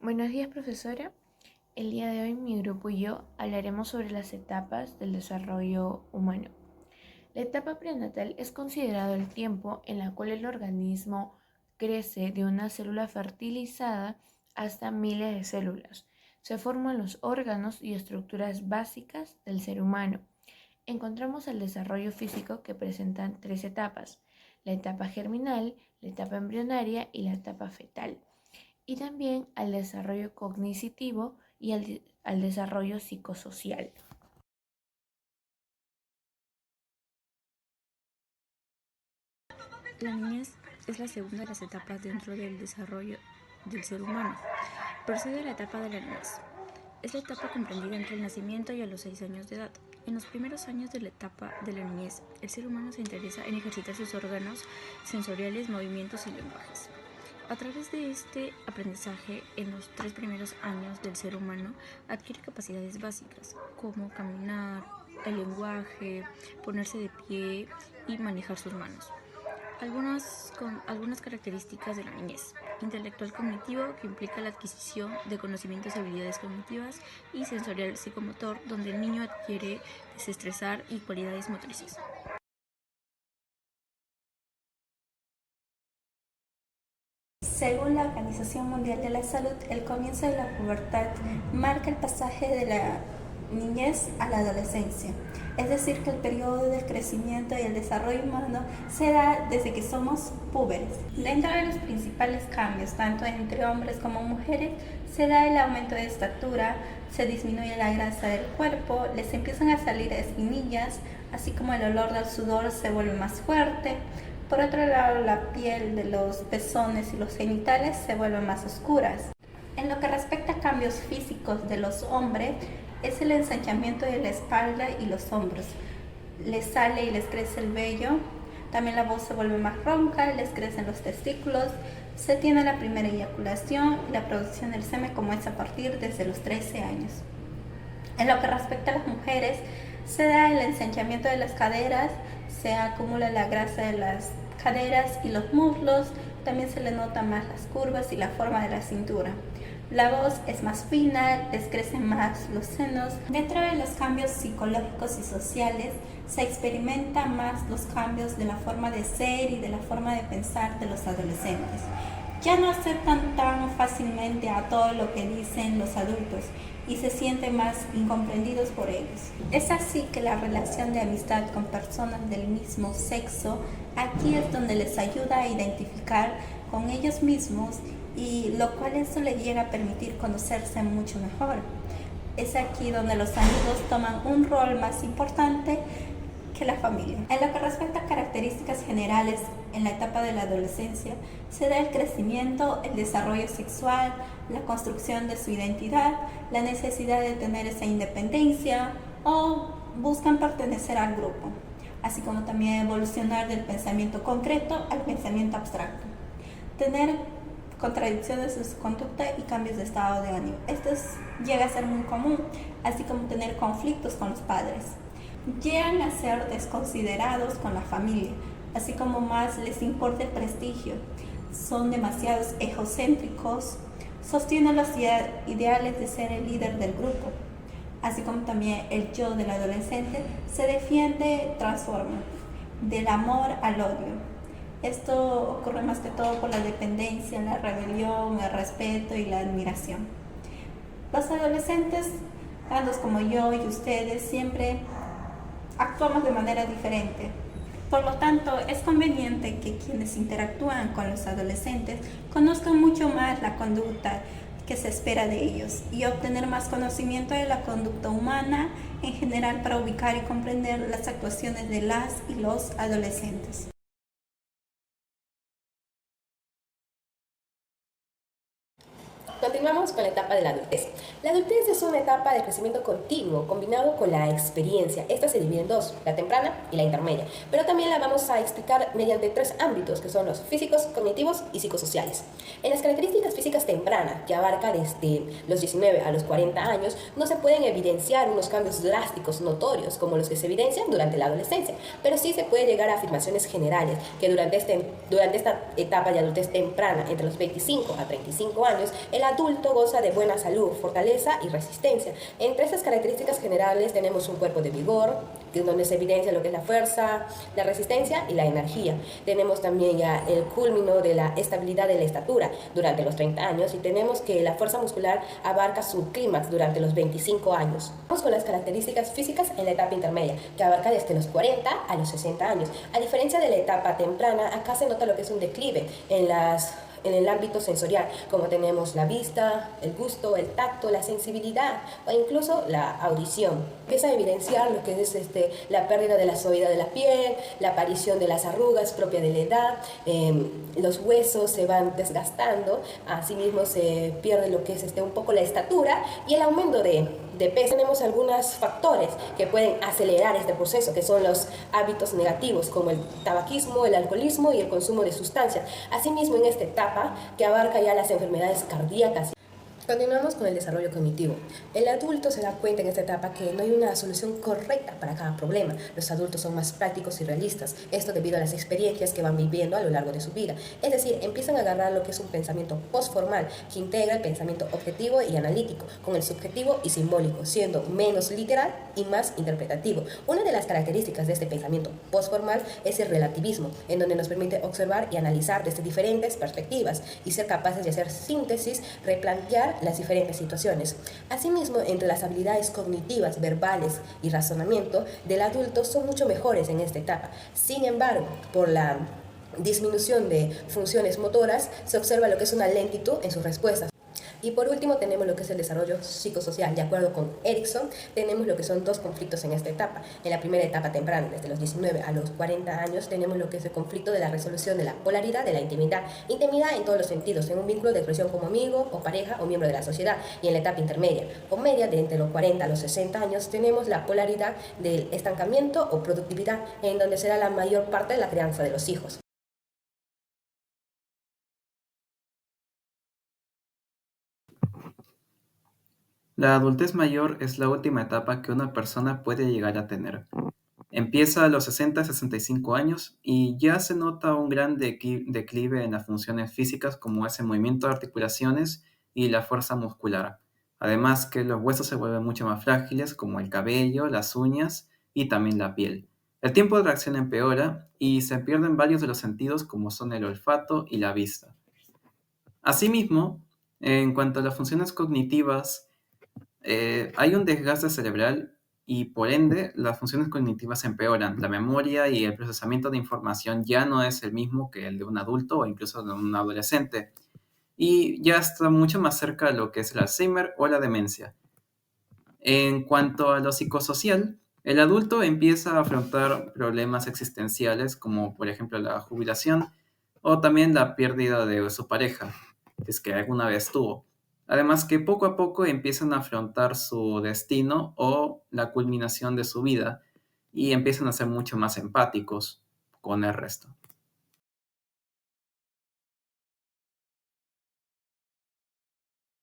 Buenos días, profesora. El día de hoy mi grupo y yo hablaremos sobre las etapas del desarrollo humano. La etapa prenatal es considerado el tiempo en el cual el organismo crece de una célula fertilizada hasta miles de células. Se forman los órganos y estructuras básicas del ser humano. Encontramos el desarrollo físico que presentan tres etapas: la etapa germinal, la etapa embrionaria y la etapa fetal, y también al desarrollo cognitivo y al desarrollo psicosocial. La niñez es la segunda de las etapas dentro del desarrollo del ser humano. Procede la etapa de la niñez. Es la etapa comprendida entre el nacimiento y a los 6 años de edad. En los primeros años de la etapa de la niñez, el ser humano se interesa en ejercitar sus órganos sensoriales, movimientos y lenguajes. A través de este aprendizaje, en los 3 primeros años del ser humano, adquiere capacidades básicas como caminar, el lenguaje, ponerse de pie y manejar sus manos. Algunas características de la niñez: intelectual cognitivo, que implica la adquisición de conocimientos y habilidades cognitivas, y sensorial psicomotor, donde el niño adquiere desestresar y cualidades motrices. Según la Organización Mundial de la Salud, el comienzo de la pubertad marca el pasaje de la niñez a la adolescencia, es decir, que el periodo de crecimiento y el desarrollo humano se da desde que somos púberes. Dentro de los principales cambios, tanto entre hombres como mujeres, se da el aumento de estatura, se disminuye la grasa del cuerpo, les empiezan a salir espinillas, así como el olor del sudor se vuelve más fuerte. Por otro lado, la piel de los pezones y los genitales se vuelven más oscuras. En lo que respecta a cambios físicos de los hombres, es el ensanchamiento de la espalda y los hombros. Les sale y les crece el vello, también la voz se vuelve más ronca, les crecen los testículos, se tiene la primera eyaculación y la producción del semen comienza a partir desde los 13 años. En lo que respecta a las mujeres, se da el ensanchamiento de las caderas, se acumula la grasa de las caderas y los muslos, también se le nota más las curvas y la forma de la cintura. La voz es más fina, les crecen más los senos. Dentro de los cambios psicológicos y sociales, se experimenta más los cambios de la forma de ser y de la forma de pensar de los adolescentes. Ya no aceptan tan fácilmente a todo lo que dicen los adultos y se sienten más incomprendidos por ellos. Es así que la relación de amistad con personas del mismo sexo, aquí es donde les ayuda a identificar con ellos mismos, y lo cual eso les llega a permitir conocerse mucho mejor. Es aquí donde los amigos toman un rol más importante que la familia. En lo que respecta a características generales, en la etapa de la adolescencia se da el crecimiento, el desarrollo sexual, la construcción de su identidad, la necesidad de tener esa independencia o buscan pertenecer al grupo, así como también evolucionar del pensamiento concreto al pensamiento abstracto. Tener contradicciones en su conducta y cambios de estado de ánimo. Esto llega a ser muy común, así como tener conflictos con los padres. Llegan a ser desconsiderados con la familia, así como más les importa el prestigio. Son demasiados egocéntricos, sostienen los ideales de ser el líder del grupo, así como también el yo del adolescente se defiende, transforma, del amor al odio. Esto ocurre más que todo por la dependencia, la rebelión, el respeto y la admiración. Los adolescentes, tantos como yo y ustedes, siempre actuamos de manera diferente. Por lo tanto, es conveniente que quienes interactúan con los adolescentes conozcan mucho más la conducta que se espera de ellos y obtener más conocimiento de la conducta humana en general para ubicar y comprender las actuaciones de las y los adolescentes. Continuamos con la etapa de la adultez. La adultez es una etapa de crecimiento continuo combinado con la experiencia. Esta se divide en dos: la temprana y la intermedia. Pero también la vamos a explicar mediante 3 ámbitos, que son los físicos, cognitivos y psicosociales. En las características físicas tempranas, que abarca desde los 19 a los 40 años, no se pueden evidenciar unos cambios drásticos notorios como los que se evidencian durante la adolescencia, pero sí se puede llegar a afirmaciones generales que durante esta etapa de adultez temprana, entre los 25 a 35 años, el adulto goza de buena salud, fortaleza y resistencia. Entre estas características generales tenemos un cuerpo de vigor, que es donde se evidencia lo que es la fuerza, la resistencia y la energía. Tenemos también ya el culmino de la estabilidad de la estatura durante los 30 años y tenemos que la fuerza muscular abarca su clímax durante los 25 años. Vamos con las características físicas en la etapa intermedia, que abarca desde los 40 a los 60 años. A diferencia de la etapa temprana, acá se nota lo que es un declive en el ámbito sensorial, como tenemos la vista, el gusto, el tacto, la sensibilidad o incluso la audición. Empieza a evidenciar lo que es la pérdida de la suavidad de la piel, la aparición de las arrugas propias de la edad, los huesos se van desgastando, asimismo se pierde lo que es un poco la estatura y el aumento de peso. Tenemos algunos factores que pueden acelerar este proceso, que son los hábitos negativos, como el tabaquismo, el alcoholismo y el consumo de sustancias. Asimismo, en esta etapa, que abarca ya las enfermedades cardíacas. Continuamos con el desarrollo cognitivo. El adulto se da cuenta en esta etapa que no hay una solución correcta para cada problema. Los adultos son más prácticos y realistas, esto debido a las experiencias que van viviendo a lo largo de su vida. Es decir, empiezan a agarrar lo que es un pensamiento postformal que integra el pensamiento objetivo y analítico con el subjetivo y simbólico, siendo menos literal y más interpretativo. Una de las características de este pensamiento postformal es el relativismo, en donde nos permite observar y analizar desde diferentes perspectivas y ser capaces de hacer síntesis, replantear las diferentes situaciones. Asimismo, entre las habilidades cognitivas, verbales y razonamiento del adulto son mucho mejores en esta etapa. Sin embargo, por la disminución de funciones motoras, se observa lo que es una lentitud en sus respuestas. Y por último tenemos lo que es el desarrollo psicosocial. De acuerdo con Erickson, tenemos lo que son dos conflictos en esta etapa. En la primera etapa temprana, desde los 19 a los 40 años, tenemos lo que es el conflicto de la resolución de la polaridad de la intimidad. Intimidad en todos los sentidos, en un vínculo de expresión como amigo o pareja o miembro de la sociedad. Y en la etapa intermedia o media, de entre los 40 a los 60 años, tenemos la polaridad del estancamiento o productividad, en donde será la mayor parte de la crianza de los hijos. La adultez mayor es la última etapa que una persona puede llegar a tener. Empieza a los 60-65 años y ya se nota un gran declive en las funciones físicas como es el movimiento de articulaciones y la fuerza muscular. Además que los huesos se vuelven mucho más frágiles como el cabello, las uñas y también la piel. El tiempo de reacción empeora y se pierden varios de los sentidos como son el olfato y la vista. Asimismo, en cuanto a las funciones cognitivas, hay un desgaste cerebral y por ende las funciones cognitivas empeoran. La memoria y el procesamiento de información ya no es el mismo que el de un adulto o incluso de un adolescente. Y ya está mucho más cerca de lo que es el Alzheimer o la demencia. En cuanto a lo psicosocial, el adulto empieza a afrontar problemas existenciales como por ejemplo la jubilación o también la pérdida de su pareja, si es que alguna vez tuvo. Además que poco a poco empiezan a afrontar su destino o la culminación de su vida y empiezan a ser mucho más empáticos con el resto.